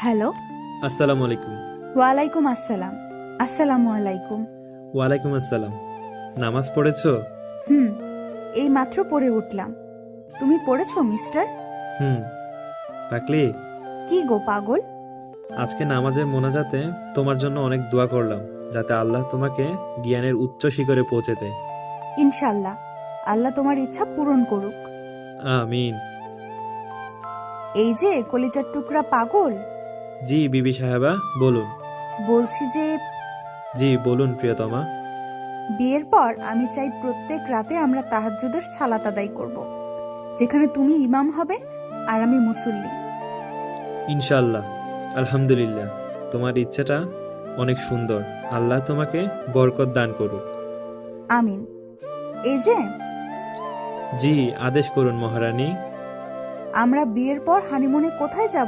Hello. আসসালামু আলাইকুম। ওয়ালাইকুম আসসালাম। আসসালামু আলাইকুম। ওয়ালাইকুম আসসালাম। নামাজ পড়েছো? হুম, এই মাত্র পড়ে উঠলাম। তুমি পড়েছো মিস্টার? হুম। পাকলি, কি গো পাগল? আজকে নামাজে মোনাজাতে তোমার জন্য অনেক দোয়া করলাম, যাতে আল্লাহ তোমাকে জ্ঞানের উচ্চ শিখরে পৌঁছে দেয়। ইনশাল্লাহ, আল্লাহ তোমার ইচ্ছা পূরণ করুক। আমিন। এই যে কলিজার টুকরা পাগল, জি বিবি সাহেবা, বলুন। বলছি যে জি বলুন প্রিয়তমা। বিয়ের পর আমি চাই প্রত্যেক রাতে আমরা তাহাজ্জুদের সালাত আদায় করব, যেখানে তুমি ইমাম হবে আর আমি মুসল্লি। ইনশাআল্লাহ। আলহামদুলিল্লাহ, তোমার ইচ্ছাটা অনেক সুন্দর। আল্লাহ তোমাকে বরকত দান করুক। আমিন। এই যে জি, আদেশ করুন মহারানী। আমরা বিয়ের পর হানিমুনে কোথায় যাব?